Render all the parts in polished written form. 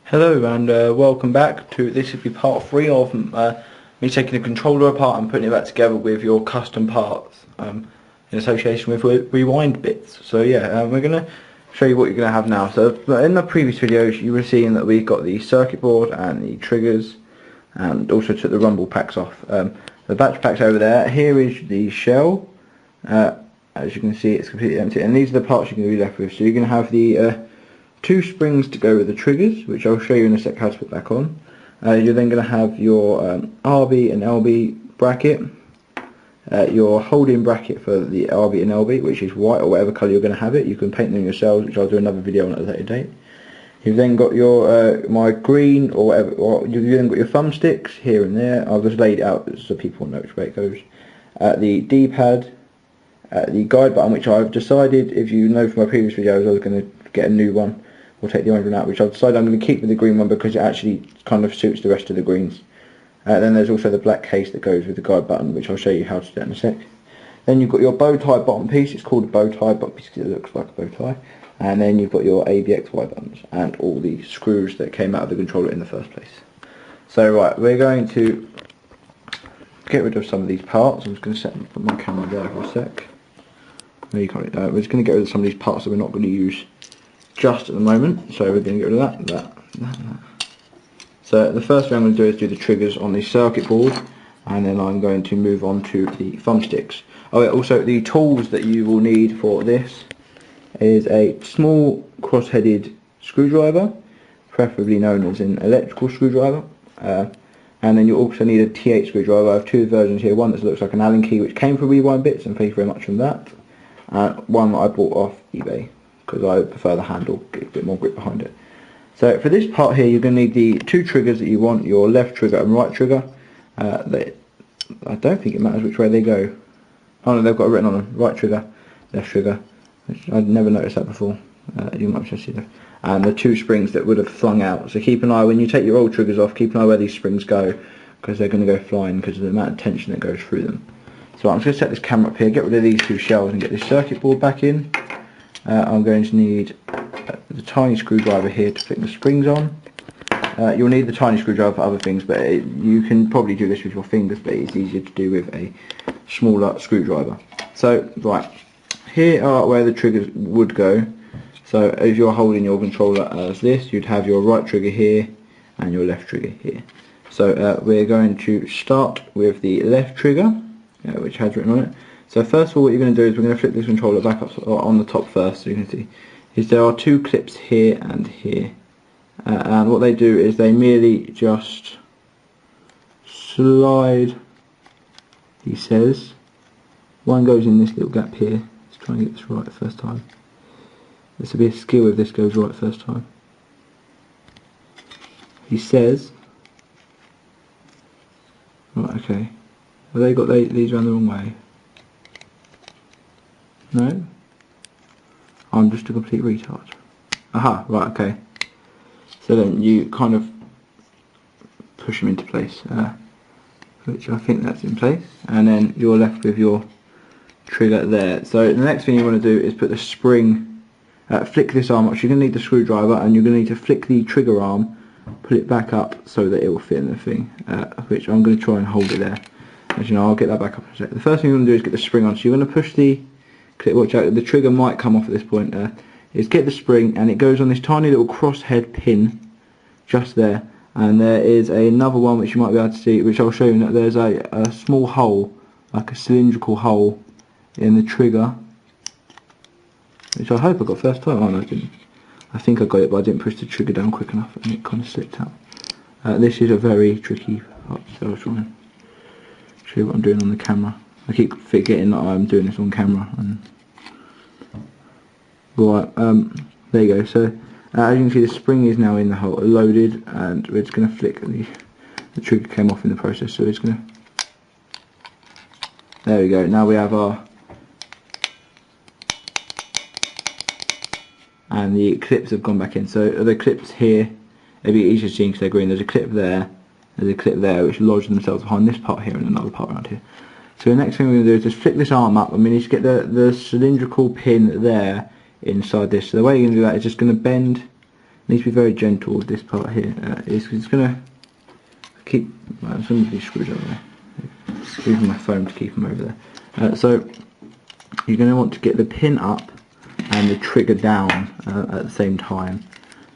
Hello and welcome back to this will be part 3 of me taking the controller apart and putting it back together with your custom parts in association with rewind bits. So yeah, we're going to show you what you're going to have now. So in the previous videos you were seeing that we got the circuit board and the triggers and also took the rumble packs off. The batch packs over there. Here is the shell. As you can see, it's completely empty, and these are the parts you're going to be left with. So you're going to have the 2 springs to go with the triggers, which I'll show you in a sec how to put back on. You're then going to have your RB and LB bracket, your holding bracket for the RB and LB, which is white or whatever colour you're going to have it. You can paint them yourselves, which I'll do another video on at a later date. You've then got your my green or whatever, or you've then got your thumbsticks here and there. I've just laid it out so people know which way it goes. The D-pad, the guide button, which I've decided, if you know from my previous videos, I was going to get a new one. We'll take the orange one out, which I've decided I'm going to keep with the green one because it actually kind of suits the rest of the greens. Then there's also the black case that goes with the guide button, which I'll show you how to do in a sec. Then you've got your bow tie bottom piece. It's called a bow tie, but basically it looks like a bow tie. And then you've got your ABXY buttons and all the screws that came out of the controller in the first place. So right, we're going to get rid of some of these parts. I'm just going to put my camera there for a sec. There you can't, we're just going to get rid of some of these parts that we're not going to use just at the moment. So we're going to get rid of that. So the first thing I'm going to do is do the triggers on the circuit board, and then I'm going to move on to the thumbsticks. Oh yeah, also the tools that you will need for this is a small cross-headed screwdriver, preferably known as an electrical screwdriver, and then you also need a T8 screwdriver. I have 2 versions here, one that looks like an Allen key, which came from Rewind Bits, and thank you very much for that, and one that I bought off eBay because I prefer the handle, get a bit more grip behind it. So for this part here, you're going to need the 2 triggers that you want, your left trigger and right trigger. I don't think it matters which way they go. Oh no, they've got it written on them, right trigger, left trigger. I'd never noticed that before. You might just see that. And the 2 springs that would have flung out. So keep an eye, when you take your old triggers off, keep an eye where these springs go, because they're going to go flying because of the amount of tension that goes through them. So I'm just going to set this camera up here, get rid of these 2 shells and get this circuit board back in. I'm going to need the tiny screwdriver here to flick the springs on. You'll need the tiny screwdriver for other things, but you can probably do this with your fingers, but it's easier to do with a smaller screwdriver. So right, here are where the triggers would go. So if you're holding your controller as this, you'd have your right trigger here and your left trigger here. So we're going to start with the left trigger, which has written on it. So first of all, what you're going to do is we're going to flip this controller back up on the top first, so you can see is there are 2 clips here and here, and what they do is they merely just slide. He says one goes in this little gap here. Let's try and get this right the first time. This will be a skill if this goes right first time. He says, right, okay, have they got these around the wrong way? No? I'm just a complete retard. Aha, right, okay. So then you kind of push them into place, which I think that's in place, and then you're left with your trigger there. So the next thing you want to do is put the spring, flick this arm up. So you're going to need the screwdriver, and you're going to need to flick the trigger arm, pull it back up so that it will fit in the thing, which I'm going to try and hold it there. As you know, I'll get that back up in a sec. The first thing you're going to do is get the spring on. So you're going to push the clip, watch out, the trigger might come off at this point, is get the spring, and it goes on this tiny little crosshead pin just there, and there is another one which you might be able to see, which I'll show you, that there's a small hole, like a cylindrical hole in the trigger, which I hope I got first time. Oh no, I didn't. I think I got it, but I didn't push the trigger down quick enough and it kind of slipped out. This is a very tricky part, so I'll try and show you what I'm doing on the camera. I keep forgetting that I'm doing this on camera. And right, there you go. So as you can see, the spring is now in the hole, loaded, and we're just going to flick the trigger came off in the process. So it's going to. There we go. Now we have our, and the clips have gone back in. So the clips here, it'll be easier to see because they're green. There's a clip there. There's a clip there, which lodge themselves behind this part here and another part around here. So the next thing we're going to do is just flick this arm up. I mean, you just get the cylindrical pin there inside this. So the way you're going to do that is just going to bend Need to be very gentle with this part here. It's going to keep some of these screws over there. Using my phone to keep them over there. So you're going to want to get the pin up and the trigger down at the same time.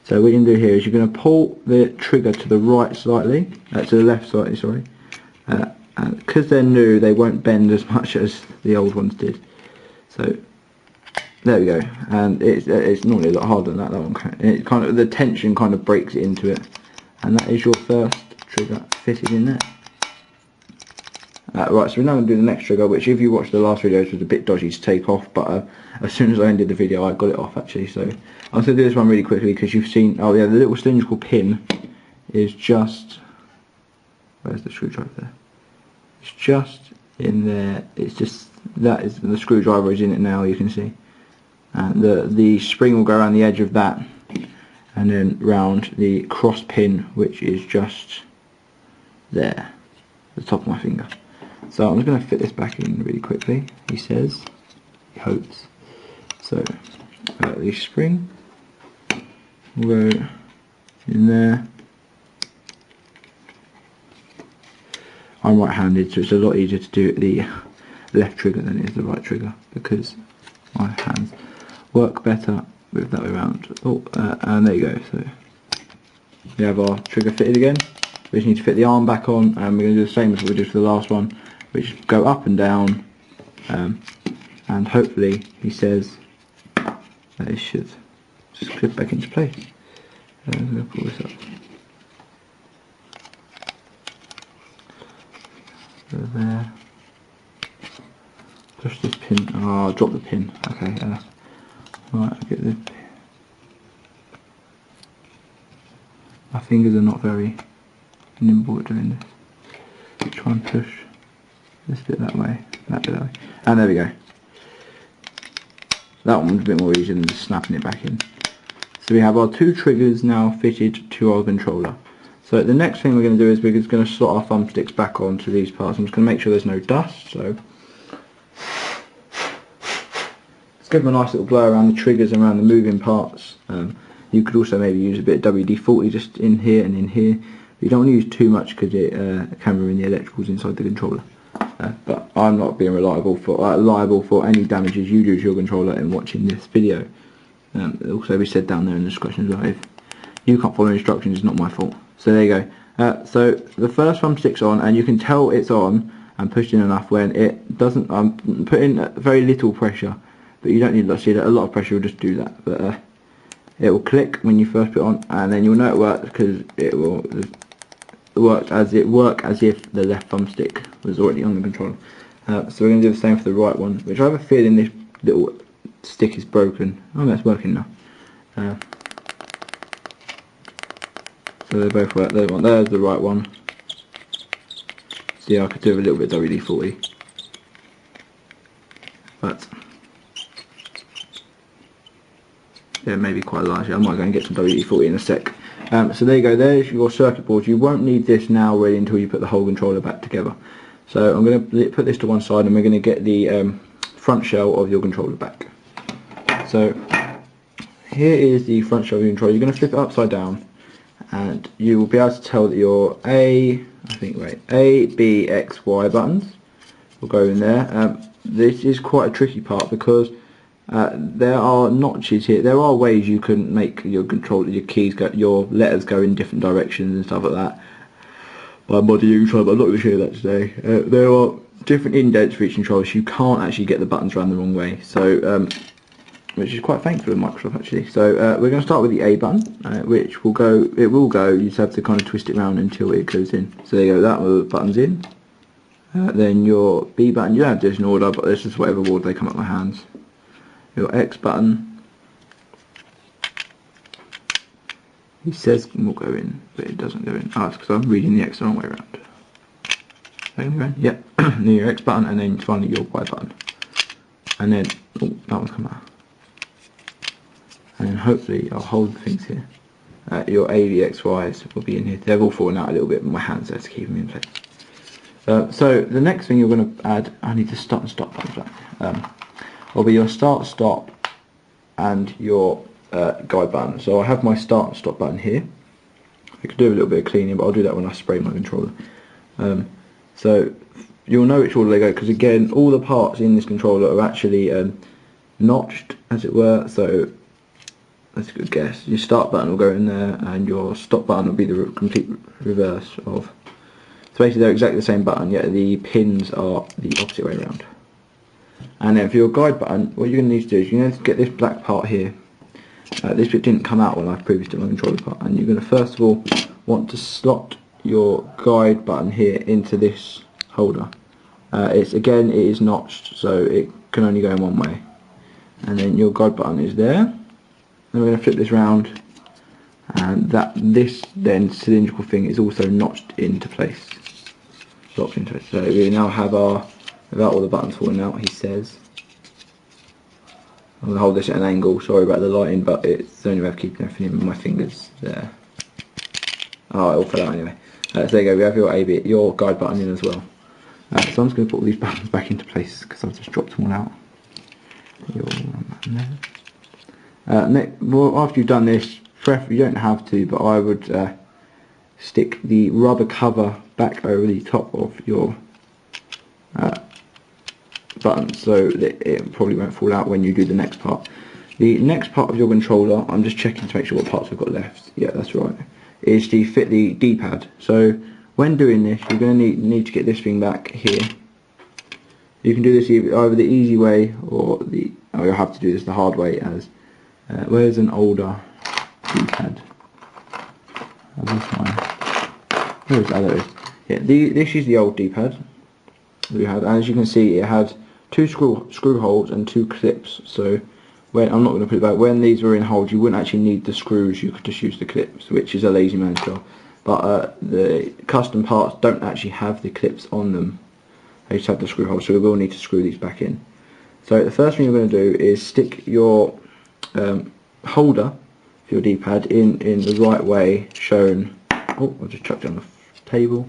So what you're going to do here is you're going to pull the trigger to the right slightly, to the left slightly, sorry. And because they're new, they won't bend as much as the old ones did. So there we go. And it's normally a lot harder than that. That one, it kind of, the tension kind of breaks it into it. And that is your first trigger fitted in there. Right, so we're now going to do the next trigger, which if you watched the last videos was a bit dodgy to take off, but as soon as I ended the video I got it off actually. So I'm going to do this one really quickly because you've seen, oh yeah, the little cylindrical pin is just, where's the screwdriver there? It's just in there, it's just, that is, the screwdriver is in it now, you can see. And the spring will go around the edge of that and then round the cross pin, which is just there, the top of my finger. So I'm just going to fit this back in really quickly, he says, he hopes. So the spring will go in there. I'm right-handed, so it's a lot easier to do the left trigger than it is the right trigger because my hands work better with that way around. Oh, and there you go. So we have our trigger fitted again. We just need to fit the arm back on, and we're going to do the same as what we did for the last one, which go up and down, and hopefully he says that it should just clip back into place. I'm going to pull this up. So there. Push this pin. Oh, drop the pin. Okay. Right, I'll get the pin. My fingers are not very nimble at doing this. Try and push this bit that way, that bit that way, and there we go. That one was a bit more easier than just snapping it back in. So we have our two triggers now fitted to our controller. So the next thing we're going to do is we're just going to slot our thumbsticks back onto these parts. I'm just going to make sure there's no dust. So let's give them a nice little blow around the triggers and around the moving parts. You could also maybe use a bit of WD-40 just in here and in here. But you don't want to use too much because it can ruin the electricals inside the controller. But I'm not being liable for any damages you do to your controller in watching this video. It'll also be said down there in the description as well. If you can't follow instructions, it's not my fault. So there you go. So the first thumbstick's on, and you can tell it's on and pushed in enough when it doesn't. I'm putting very little pressure, but you don't need to see that. A lot of pressure will just do that. But it will click when you first put it on, and then you'll know it works because it will work as if the left thumbstick was already on the controller. So we're going to do the same for the right one, which I have a feeling this little stick is broken. Oh, that's working now. So they both work. There's the right one. See, I could do a little bit of WD-40, but yeah, maybe quite large. I might go and get some WD-40 in a sec. So there you go. There's your circuit board. You won't need this now really until you put the whole controller back together. So I'm going to put this to one side, and we're going to get the front shell of your controller back. So here is the front shell of your controller. You're going to flip it upside down, and you will be able to tell that your A, B, X, Y buttons will go in there. This is quite a tricky part because there are notches here. There are ways you can make your controller, your keys go, your letters go in different directions and stuff like that by modifying control, but I'm not going to show you that today. There are different indents for each controller, so you can't actually get the buttons around the wrong way. So which is quite thankful of Microsoft actually. So we're going to start with the A button, which will go. It will go. You just have to kind of twist it around until it goes in. So there you go. That button's in. Then your B button. You don't have to do this in order, but this is whatever order they come up my hands. Your X button. He says it will go in, but it doesn't go in. Oh, it's because I'm reading the X the wrong way around. Yep. Then your X button, and then finally your Y button. And then oh, that one's come out. And then hopefully I'll hold things here. Your A, B, X, Y's will be in here. They've all fallen out a little bit, but my hands there to keep them in place. So the next thing you're going to add, I need to start and stop buttons back. Will be your start, stop, and your guide button. So I have my start and stop button here. I could do a little bit of cleaning, but I'll do that when I spray my controller. So you'll know which order they go, because again, all the parts in this controller are actually notched, as it were. So that's a good guess. Your start button will go in there, and your stop button will be the complete reverse of. So basically, they're exactly the same button, yet the pins are the opposite way around. And then for your guide button, what you're going to need to do is you're going to get this black part here. This bit didn't come out when I previously did my controller part, and you're going to first of all want to slot your guide button here into this holder. It is notched, so it can only go in one way. And then your guide button is there. Then we're going to flip this round, and this then cylindrical thing is also notched into place, locked into it. So we now have our, without all the buttons falling out, he says. I'm going to hold this at an angle, sorry about the lighting, but it's the only way of keeping everything in with my fingers there. Oh, it all fell out anyway. So there you go, we have your guide button in as well. So I'm just going to put all these buttons back into place, because I've just dropped them all out. Well, after you've done this, you don't have to, but I would stick the rubber cover back over the top of your button, so that it probably won't fall out when you do the next part. The next part of your controller, I'm just checking to make sure what parts we've got left. Yeah, that's right. Is to fit the D-pad. So when doing this, you're going to need to get this thing back here. You can do this either the easy way or you'll have to do this the hard way. As where's an older D-pad? Where is that? There it is. Yeah, this is the old D-pad we had, and as you can see, it had two screw holes and two clips. So I'm not going to put it back. When these were in holes, you wouldn't actually need the screws. You could just use the clips, which is a lazy man's job. But the custom parts don't actually have the clips on them. They just have the screw holes, so we will need to screw these back in. So the first thing you're going to do is stick your holder for your D-pad in the right way shown. Oh, I just chucked it on the table.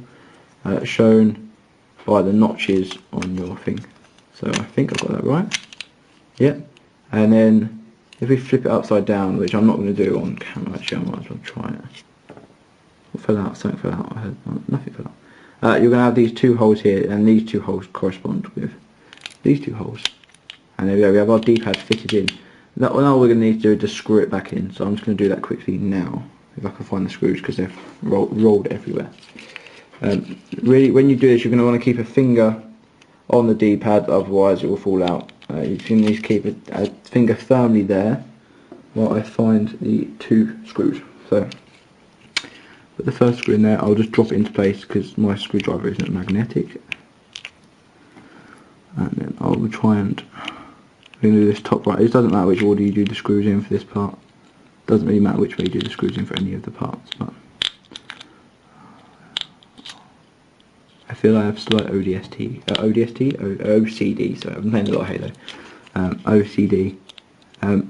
Shown by the notches on your thing. So I think I've got that right. Yep. And then if we flip it upside down, which I'm not going to do on camera, actually I might as well try it. What fell out? Something fell out. Nothing fell out. You're going to have these two holes here, and these two holes correspond with these two holes. And there we go, we have our D-pad fitted in. Now all we're going to need to do is just screw it back in. So I'm just going to do that quickly now, if I can find the screws, because they've rolled everywhere. Really, when you do this, you're going to want to keep a finger on the D-pad, otherwise it will fall out. You can need to keep a finger firmly there while I find the two screws. So put the first screw in there. I'll just drop it into place because my screwdriver isn't magnetic. And then I'll try and do this top right. It doesn't matter which order you do the screws in for this part. It doesn't really matter which way you do the screws in for any of the parts. But I feel I have slight OCD, so I'm playing a lot of Halo. OCD when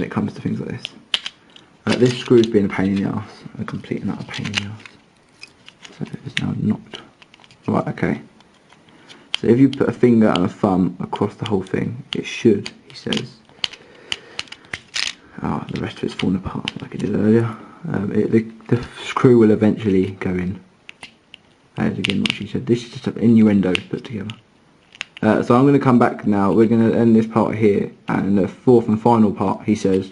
it comes to things like this. This screw's been a pain in the ass, a complete and utter pain in the ass. So it's now knocked. Right, okay. So if you put a finger and a thumb across the whole thing, it should, he says. The rest of it's falling apart like it did earlier. The screw will eventually go in. That is again what she said. This is just an innuendo put together. So I'm going to come back now. We're going to end this part here, and the fourth and final part, he says,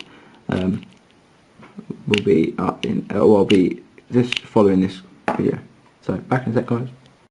will be up in. Will be just following this video. So back in a sec, guys.